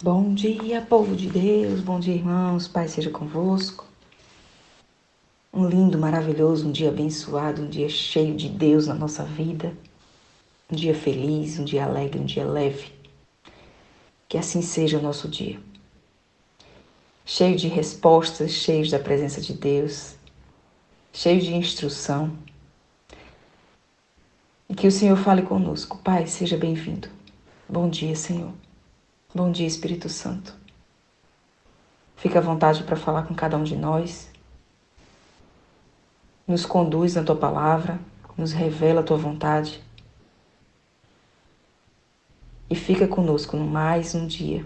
Bom dia, povo de Deus, bom dia, irmãos, Pai seja convosco. Um lindo, maravilhoso, um dia abençoado, um dia cheio de Deus na nossa vida. Um dia feliz, um dia alegre, um dia leve. Que assim seja o nosso dia. Cheio de respostas, cheio da presença de Deus, cheio de instrução. E que o Senhor fale conosco. Pai, seja bem-vindo. Bom dia, Senhor. Bom dia, Espírito Santo. Fica à vontade para falar com cada um de nós. Nos conduz na Tua palavra, nos revela a Tua vontade. E fica conosco no mais um dia.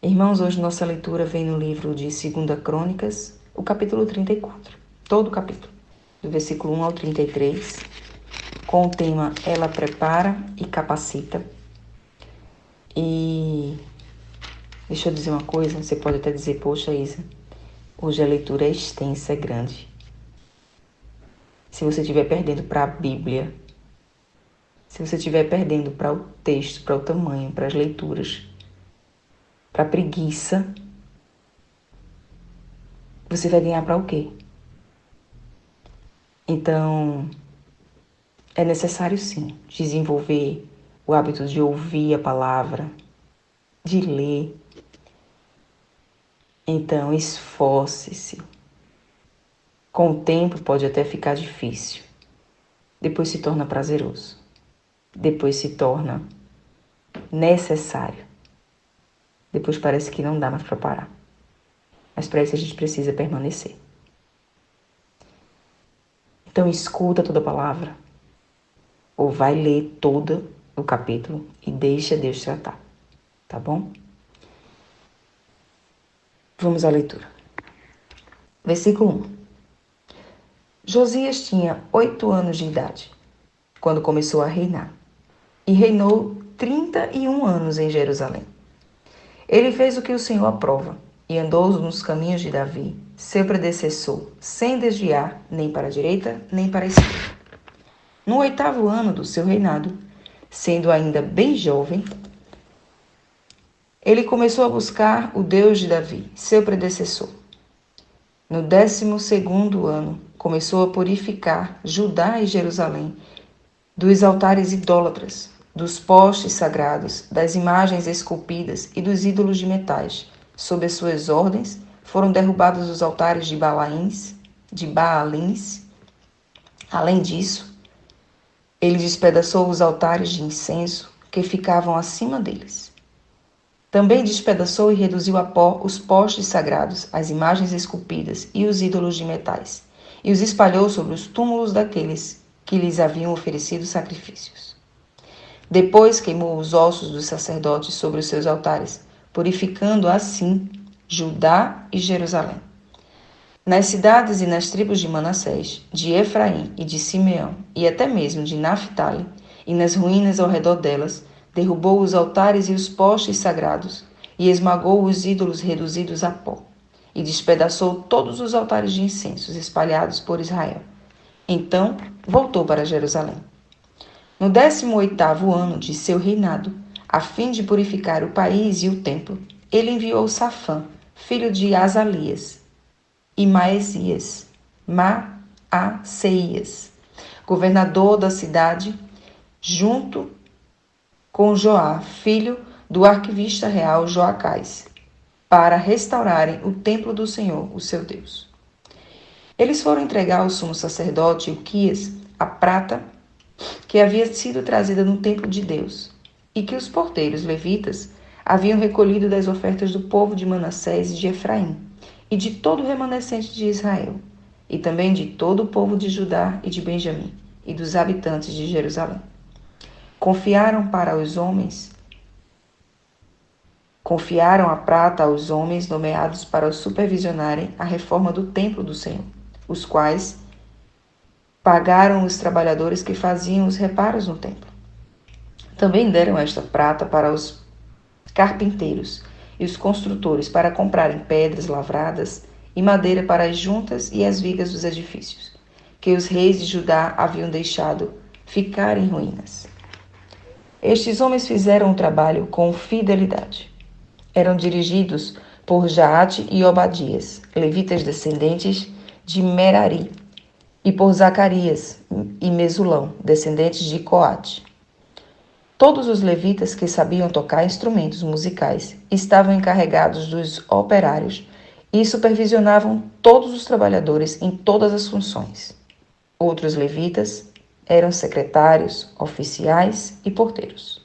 Irmãos, hoje nossa leitura vem no livro de 2 Crônicas, o capítulo 34. Todo o capítulo, do versículo 1 ao 33, com o tema Ela prepara e capacita. E deixa eu dizer uma coisa, você pode até dizer, poxa Isa, hoje a leitura é extensa, é grande. Se você estiver perdendo para a Bíblia, se você estiver perdendo para o texto, para o tamanho, para as leituras, para a preguiça, você vai ganhar para o quê? Então, é necessário sim desenvolver o hábito de ouvir a palavra, de ler. Então, esforce-se. Com o tempo pode até ficar difícil. Depois se torna prazeroso. Depois se torna necessário. Depois parece que não dá mais para parar. Mas para isso a gente precisa permanecer. Então escuta toda a palavra. Ou vai ler todo o capítulo e deixa Deus tratar. Tá bom? Vamos à leitura. Versículo 1. Josias tinha 8 anos de idade quando começou a reinar. E reinou 31 anos em Jerusalém. Ele fez o que o Senhor aprova e andou nos caminhos de Davi, seu predecessor, sem desviar nem para a direita nem para a esquerda. No 8º ano do seu reinado, sendo ainda bem jovem, ele começou a buscar o Deus de Davi, seu predecessor. No 12º ano, começou a purificar Judá e Jerusalém dos altares idólatras, dos postes sagrados, das imagens esculpidas e dos ídolos de metais. Sob as suas ordens, foram derrubados os altares de Baalins. Além disso, ele despedaçou os altares de incenso que ficavam acima deles. Também despedaçou e reduziu a pó os postes sagrados, as imagens esculpidas e os ídolos de metais, e os espalhou sobre os túmulos daqueles que lhes haviam oferecido sacrifícios. Depois queimou os ossos dos sacerdotes sobre os seus altares, purificando assim Judá e Jerusalém. Nas cidades e nas tribos de Manassés, de Efraim e de Simeão, e até mesmo de Naphtali, e nas ruínas ao redor delas, derrubou os altares e os postes sagrados, e esmagou os ídolos reduzidos a pó, e despedaçou todos os altares de incensos espalhados por Israel. Então voltou para Jerusalém. No 18º ano de seu reinado, a fim de purificar o país e o templo, ele enviou Safã, filho de Azalias, e Maaseias, governador da cidade, junto com Joá, filho do arquivista real Joacás, para restaurarem o templo do Senhor, o seu Deus. Eles foram entregar ao sumo sacerdote Ilquias a prata que havia sido trazida no templo de Deus, e que os porteiros levitas haviam recolhido das ofertas do povo de Manassés e de Efraim, e de todo o remanescente de Israel, e também de todo o povo de Judá e de Benjamim, e dos habitantes de Jerusalém. Confiaram a prata aos homens nomeados para supervisionarem a reforma do templo do Senhor, os quais pagaram os trabalhadores que faziam os reparos no templo. Também deram esta prata para os carpinteiros e os construtores para comprarem pedras lavradas e madeira para as juntas e as vigas dos edifícios, que os reis de Judá haviam deixado ficar em ruínas. Estes homens fizeram o trabalho com fidelidade. Eram dirigidos por Jaate e Obadias, levitas descendentes de Merari, e por Zacarias e Mesulão, descendentes de Coate. Todos os levitas que sabiam tocar instrumentos musicais estavam encarregados dos operários e supervisionavam todos os trabalhadores em todas as funções. Outros levitas eram secretários, oficiais e porteiros.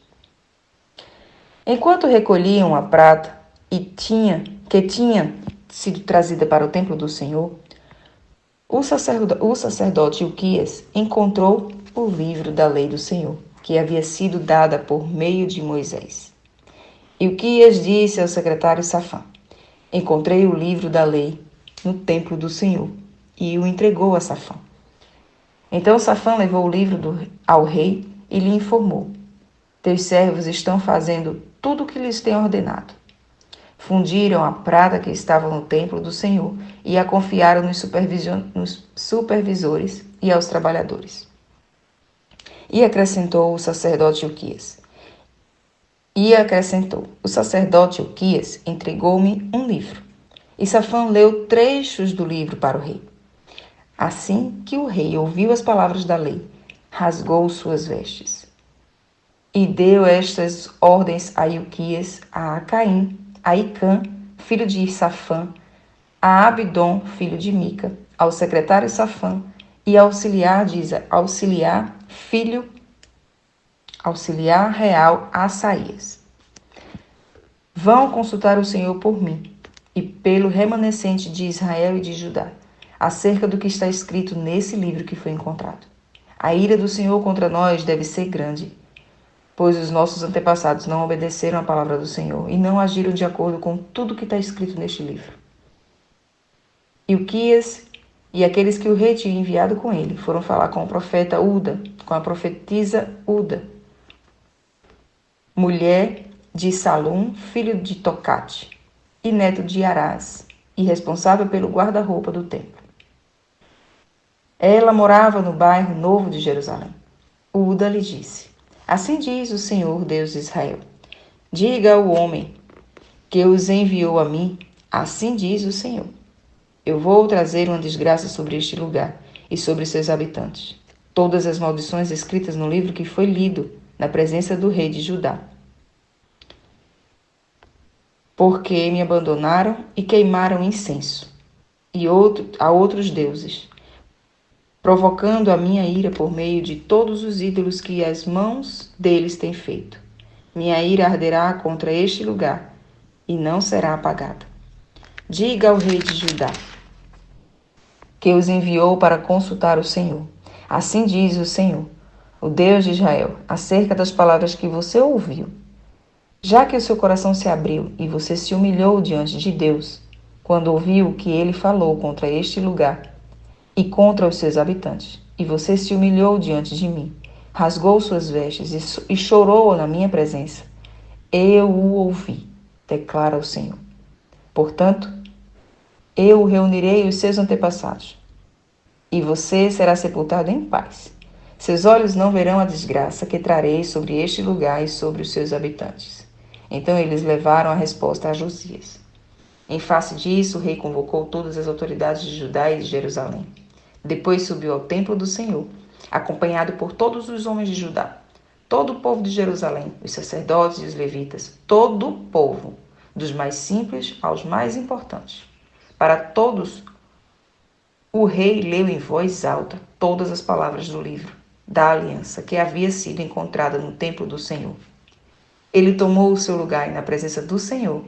Enquanto recolhiam a prata que tinha sido trazida para o templo do Senhor, o sacerdote Ilquias encontrou o livro da lei do Senhor, que havia sido dada por meio de Moisés. Ilquias disse ao secretário Safã: encontrei o livro da lei no templo do Senhor, e o entregou a Safã. Então Safã levou o livro ao rei e lhe informou: teus servos estão fazendo tudo o que lhes tem ordenado. Fundiram a prata que estava no templo do Senhor e a confiaram nos supervisores e aos trabalhadores. E acrescentou o sacerdote Ilquias. O sacerdote Ilquias entregou-me um livro. E Safã leu trechos do livro para o rei. Assim que o rei ouviu as palavras da lei, rasgou suas vestes. E deu estas ordens a Ilquias, a Acaim, a Icã, filho de Safã, a Abidom, filho de Mica, ao secretário Safã e auxiliar real Assaías. Vão consultar o Senhor por mim e pelo remanescente de Israel e de Judá, acerca do que está escrito nesse livro que foi encontrado. A ira do Senhor contra nós deve ser grande, pois os nossos antepassados não obedeceram à palavra do Senhor e não agiram de acordo com tudo que está escrito neste livro. Ilquias e aqueles que o rei tinha enviado com ele foram falar com o profeta Uda, com a profetisa Uda, mulher de Salum, filho de Tocate, e neto de Arás, e responsável pelo guarda-roupa do templo. Ela morava no bairro Novo de Jerusalém. Uda lhe disse: assim diz o Senhor, Deus de Israel: diga ao homem que os enviou a mim, assim diz o Senhor: eu vou trazer uma desgraça sobre este lugar e sobre seus habitantes. Todas as maldições escritas no livro que foi lido na presença do rei de Judá. Porque me abandonaram e queimaram incenso a outros deuses, provocando a minha ira por meio de todos os ídolos que as mãos deles têm feito. Minha ira arderá contra este lugar e não será apagada. Diga ao rei de Judá, que os enviou para consultar o Senhor. Assim diz o Senhor, o Deus de Israel, acerca das palavras que você ouviu. Já que o seu coração se abriu e você se humilhou diante de Deus, quando ouviu o que ele falou contra este lugar e contra os seus habitantes, e você se humilhou diante de mim, rasgou suas vestes e chorou na minha presença, eu o ouvi, declara o Senhor. Portanto, eu reunirei os seus antepassados, e você será sepultado em paz. Seus olhos não verão a desgraça que trarei sobre este lugar e sobre os seus habitantes. Então eles levaram a resposta a Josias. Em face disso, o rei convocou todas as autoridades de Judá e de Jerusalém. Depois subiu ao templo do Senhor, acompanhado por todos os homens de Judá, todo o povo de Jerusalém, os sacerdotes e os levitas, todo o povo, dos mais simples aos mais importantes. Para todos, o rei leu em voz alta todas as palavras do livro da aliança que havia sido encontrada no templo do Senhor. Ele tomou o seu lugar e, na presença do Senhor,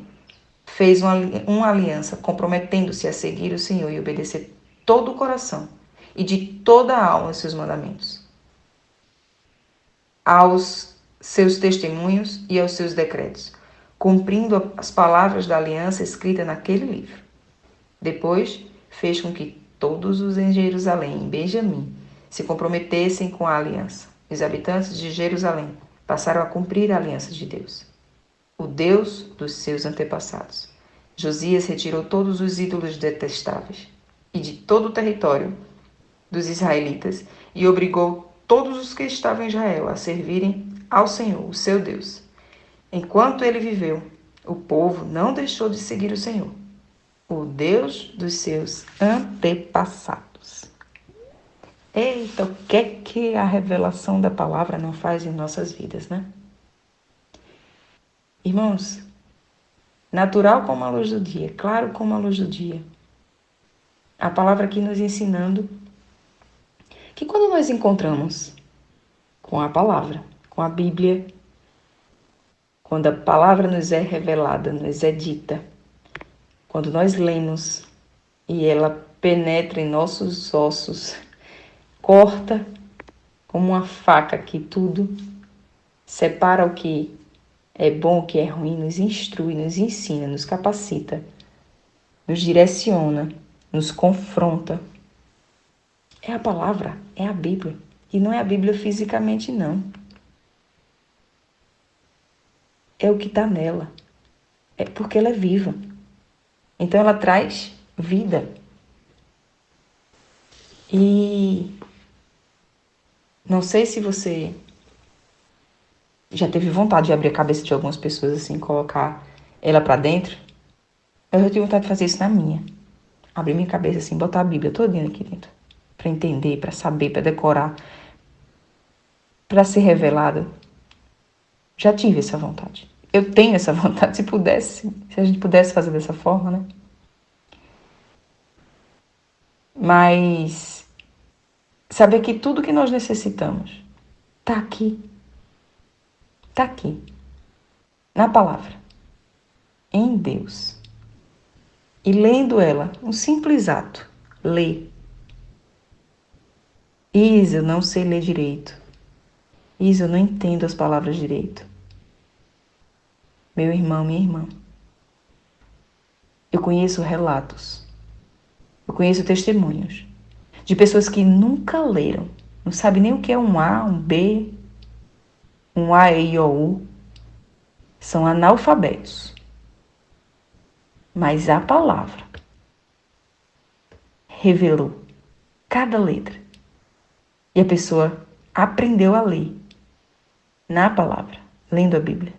fez uma aliança, comprometendo-se a seguir o Senhor e obedecer todo o coração e de toda a alma aos seus mandamentos, aos seus testemunhos e aos seus decretos, cumprindo as palavras da aliança escrita naquele livro. Depois, fez com que todos os em Jerusalém e Benjamim se comprometessem com a aliança. Os habitantes de Jerusalém passaram a cumprir a aliança de Deus, o Deus dos seus antepassados. Josias retirou todos os ídolos detestáveis e de todo o território dos israelitas e obrigou todos os que estavam em Israel a servirem ao Senhor, o seu Deus. Enquanto ele viveu, o povo não deixou de seguir o Senhor, o Deus dos seus antepassados. Eita, o que é que a revelação da palavra não faz em nossas vidas, né? Irmãos, natural como a luz do dia, claro como a luz do dia. A palavra aqui nos ensinando que quando nós encontramos com a palavra, com a Bíblia, quando a palavra nos é revelada, nos é dita, quando nós lemos e ela penetra em nossos ossos, corta como uma faca aqui tudo, separa o que é bom, o que é ruim, nos instrui, nos ensina, nos capacita, nos direciona, nos confronta. É a palavra, é a Bíblia. E não é a Bíblia fisicamente, não. É o que está nela. É porque ela é viva. Então ela traz vida. E não sei se você já teve vontade de abrir a cabeça de algumas pessoas assim, colocar ela para dentro. Eu já tive vontade de fazer isso na minha. Abrir minha cabeça assim, botar a Bíblia todinha aqui dentro. Para entender, para saber, para decorar, para ser revelada. Já tive essa vontade. Eu tenho essa vontade, se a gente pudesse fazer dessa forma, né? Mas saber que tudo que nós necessitamos está aqui. Está aqui. Na palavra. Em Deus. E lendo ela, um simples ato. Ler. Isa, eu não sei ler direito. Isa, eu não entendo as palavras direito. Meu irmão, minha irmã. Eu conheço relatos. Eu conheço testemunhos de pessoas que nunca leram. Não sabem nem o que é um A, um B, um A, E, I, O, U. São analfabetos. Mas a palavra revelou cada letra. E a pessoa aprendeu a ler na palavra, lendo a Bíblia.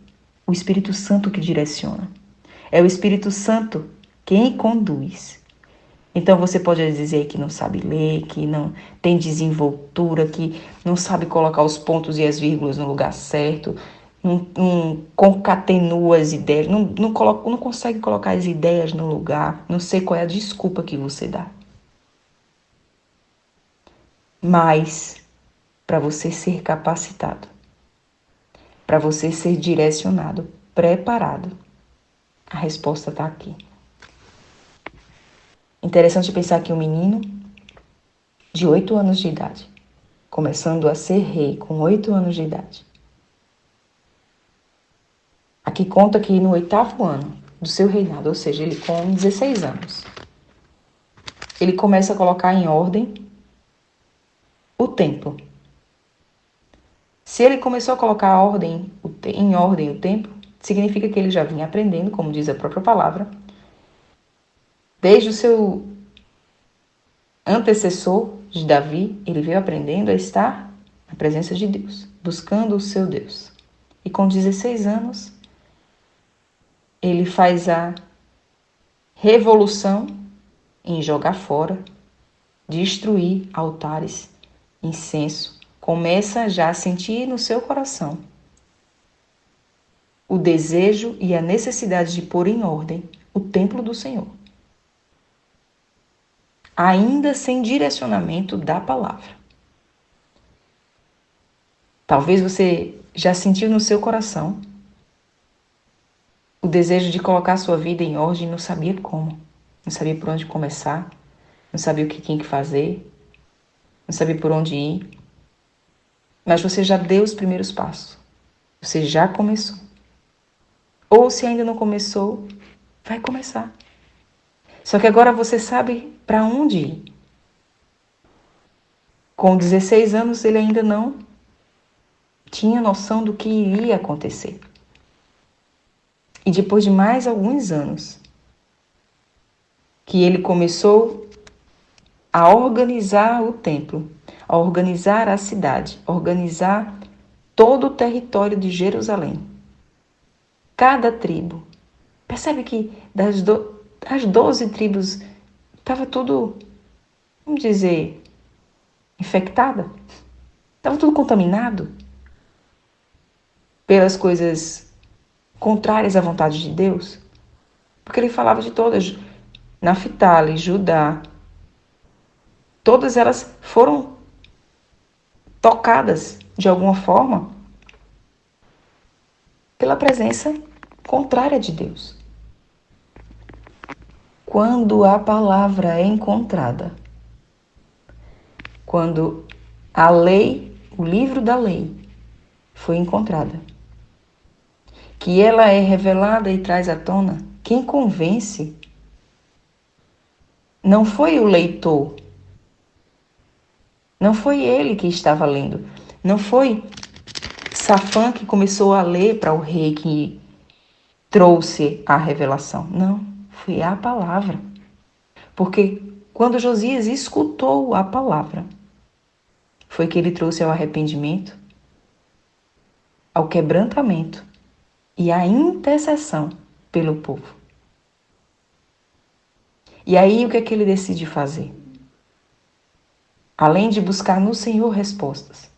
O Espírito Santo que direciona. É o Espírito Santo quem conduz. Então você pode dizer que não sabe ler, que não tem desenvoltura, que não sabe colocar os pontos e as vírgulas no lugar certo, não concatenua as ideias, não consegue colocar as ideias no lugar, não sei qual é a desculpa que você dá. Mas, para você ser capacitado, para você ser direcionado, preparado, a resposta está aqui. Interessante pensar que um menino de 8 anos de idade, começando a ser rei com 8 anos de idade, aqui conta que no 8º ano do seu reinado, ou seja, ele com 16 anos, ele começa a colocar em ordem o templo. Se ele começou a colocar em ordem o templo, significa que ele já vinha aprendendo, como diz a própria palavra, desde o seu antecessor de Davi, ele veio aprendendo a estar na presença de Deus, buscando o seu Deus. E com 16 anos, ele faz a revolução em jogar fora, destruir altares, incenso. Começa já a sentir no seu coração o desejo e a necessidade de pôr em ordem o templo do Senhor. Ainda sem direcionamento da palavra. Talvez você já sentiu no seu coração o desejo de colocar sua vida em ordem e não sabia como. Não sabia por onde começar, não sabia o que tinha que fazer, não sabia por onde ir. Mas você já deu os primeiros passos. Você já começou. Ou se ainda não começou, vai começar. Só que agora você sabe para onde ir. Com 16 anos ele ainda não tinha noção do que iria acontecer. E depois de mais alguns anos, que ele começou a organizar o templo, a organizar a cidade, a organizar todo o território de Jerusalém. Cada tribo. Percebe que as 12 tribos estava tudo, vamos dizer, infectada? Estava tudo contaminado pelas coisas contrárias à vontade de Deus? Porque ele falava de todas. Naftali, Judá, todas elas foram tocadas de alguma forma pela presença contrária de Deus. Quando a palavra é encontrada, quando a lei, o livro da lei, foi encontrada, que ela é revelada e traz à tona, quem convence não foi o leitor, não foi ele que estava lendo, não foi Safã que começou a ler para o rei que trouxe a revelação. Não, foi a palavra. Porque quando Josias escutou a palavra, foi que ele trouxe ao arrependimento, ao quebrantamento e à intercessão pelo povo. E aí o que é que ele decide fazer? Além de buscar no Senhor respostas,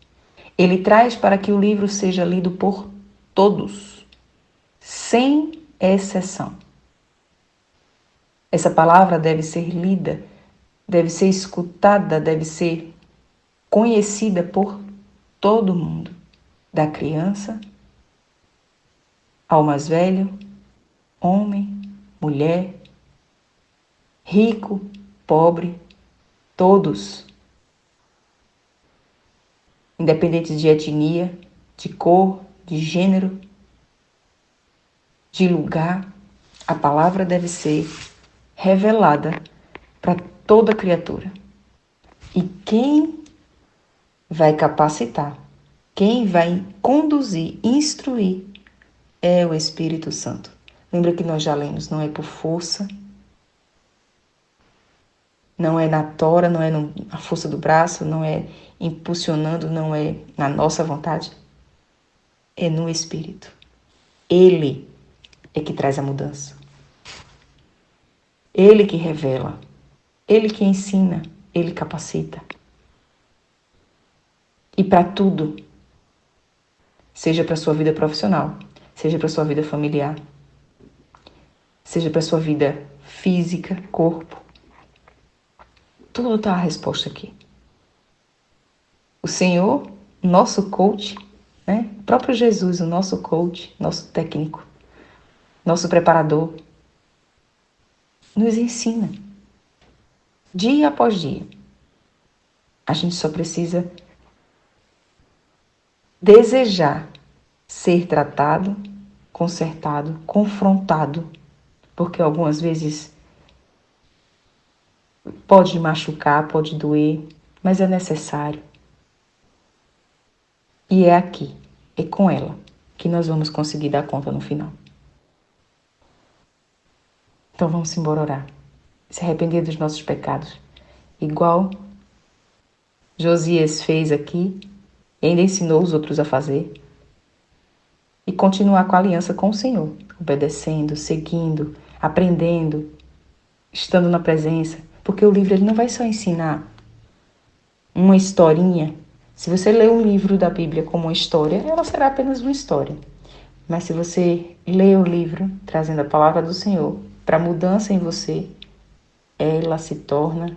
ele traz para que o livro seja lido por todos, sem exceção. Essa palavra deve ser lida, deve ser escutada, deve ser conhecida por todo mundo, da criança ao mais velho, homem, mulher, rico, pobre, todos, independente de etnia, de cor, de gênero, de lugar, a palavra deve ser revelada para toda criatura. E quem vai capacitar, quem vai conduzir, instruir, é o Espírito Santo. Lembra que nós já lemos, não é por força, não é na tora, não é na força do braço, não é impulsionando, não é na nossa vontade, é no Espírito. Ele é que traz a mudança. Ele que revela, ele que ensina, ele capacita. E para tudo, seja para a sua vida profissional, seja para a sua vida familiar, seja para a sua vida física, corpo, tudo está a resposta aqui. O Senhor, nosso coach, né? O próprio Jesus, o nosso coach, nosso técnico, nosso preparador, nos ensina, dia após dia. A gente só precisa desejar ser tratado, consertado, confrontado, porque algumas vezes pode machucar, pode doer, mas é necessário. E é aqui, é com ela, que nós vamos conseguir dar conta no final. Então vamos embora orar, se arrepender dos nossos pecados, igual Josias fez aqui, e ainda ensinou os outros a fazer, e continuar com a aliança com o Senhor, obedecendo, seguindo, aprendendo, estando na presença, porque o livro ele não vai só ensinar uma historinha. Se você ler um livro da Bíblia como uma história, ela será apenas uma história. Mas se você ler o livro trazendo a palavra do Senhor para mudança em você, ela se torna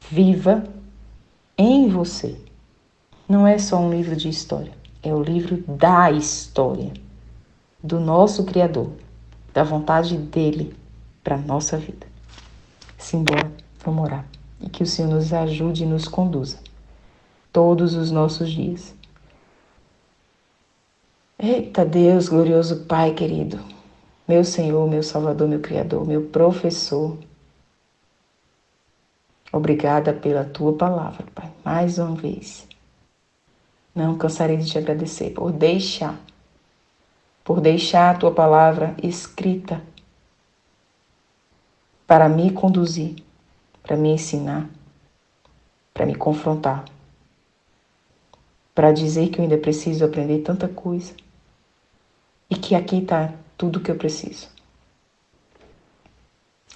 viva em você. Não é só um livro de história, é o livro da história, do nosso Criador, da vontade dele para a nossa vida. Simbora, vamos orar. E que o Senhor nos ajude e nos conduza todos os nossos dias. Eita Deus, glorioso Pai querido, meu Senhor, meu Salvador, meu Criador, meu professor. Obrigada pela tua palavra, Pai, mais uma vez. Não cansarei de te agradecer por deixar a tua palavra escrita para me conduzir, para me ensinar, para me confrontar. para dizer que eu ainda preciso aprender tanta coisa e que aqui está tudo o que eu preciso.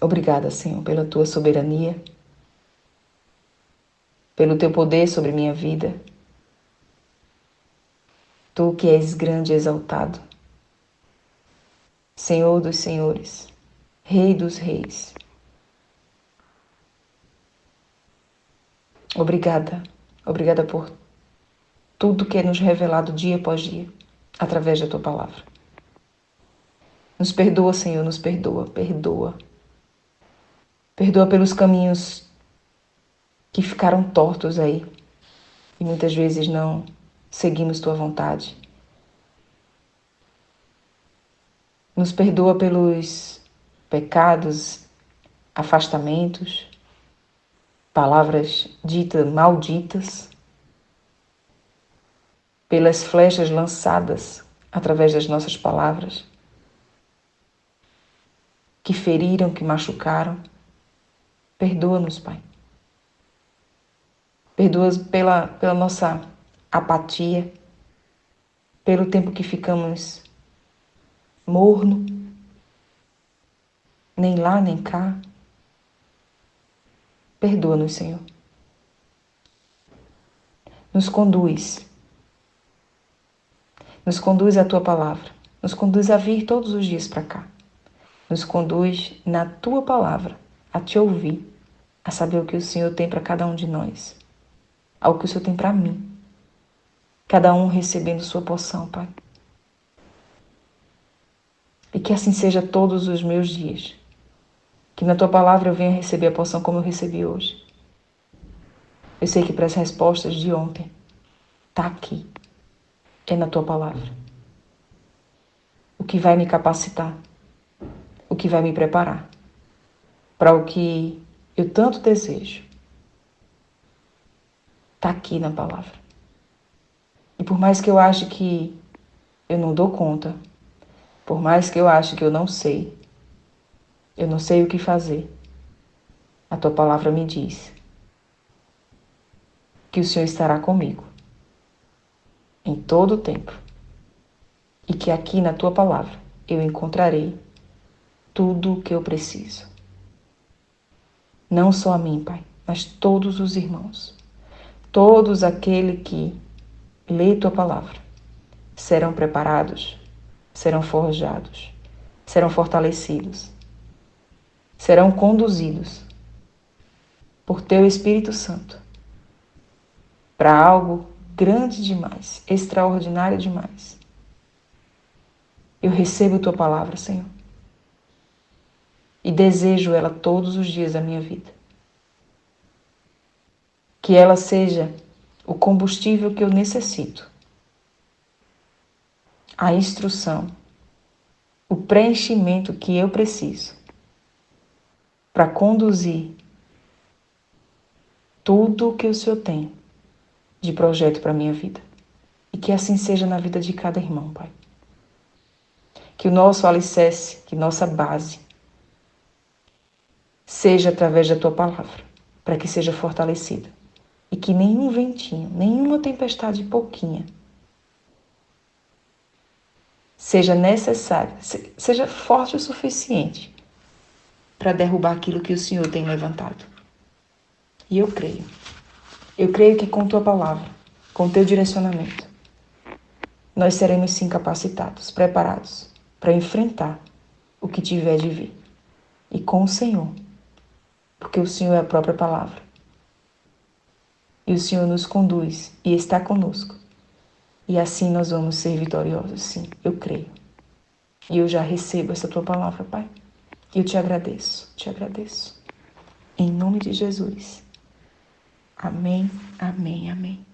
Obrigada, Senhor, pela tua soberania, pelo teu poder sobre minha vida. Tu que és grande e exaltado, Senhor dos senhores, Rei dos reis. Obrigada, obrigada por tudo que é nos revelado dia após dia, através da tua palavra. Nos perdoa, Senhor, nos perdoa, perdoa. Perdoa pelos caminhos que ficaram tortos aí e muitas vezes não seguimos tua vontade. Nos perdoa pelos pecados, afastamentos, palavras ditas, malditas, pelas flechas lançadas através das nossas palavras, que feriram, que machucaram. Perdoa-nos, Pai. Perdoa-nos pela nossa apatia, pelo tempo que ficamos morno, nem lá nem cá. Perdoa-nos, Senhor. Nos conduz a tua palavra, nos conduz a vir todos os dias para cá. Nos conduz na tua palavra a te ouvir, a saber o que o Senhor tem para cada um de nós, ao que o Senhor tem para mim. Cada um recebendo sua porção, Pai. E que assim seja todos os meus dias. Que na tua palavra eu venha receber a porção como eu recebi hoje. Eu sei que para as respostas de ontem, está aqui. É na tua palavra. O que vai me capacitar. O que vai me preparar. Para o que eu tanto desejo. Está aqui na palavra. E por mais que eu ache que eu não dou conta, por mais que eu ache que eu não sei o que fazer, a tua palavra me diz que o Senhor estará comigo em todo o tempo e que aqui na tua palavra eu encontrarei tudo o que eu preciso. Não só a mim, Pai, mas todos os irmãos, todos aqueles que lê tua palavra serão preparados, serão forjados, serão fortalecidos, serão conduzidos por teu Espírito Santo para algo grande demais, extraordinário demais. Eu recebo tua palavra, Senhor, e desejo ela todos os dias da minha vida. Que ela seja o combustível que eu necessito, a instrução, o preenchimento que eu preciso para conduzir tudo o que o Senhor tem de projeto para a minha vida. E que assim seja na vida de cada irmão, Pai. Que o nosso alicerce, que nossa base, seja através da tua palavra, para que seja fortalecida. E que nenhum ventinho, nenhuma tempestade pouquinha seja necessária, seja forte o suficiente para derrubar aquilo que o Senhor tem levantado. E eu creio que com tua palavra, com teu direcionamento, nós seremos sim capacitados, preparados para enfrentar o que tiver de vir. E com o Senhor, porque o Senhor é a própria palavra. E o Senhor nos conduz e está conosco. E assim nós vamos ser vitoriosos, sim, eu creio. E eu já recebo essa tua palavra, Pai. E eu te agradeço, te agradeço. Em nome de Jesus. Amém, amém, amém.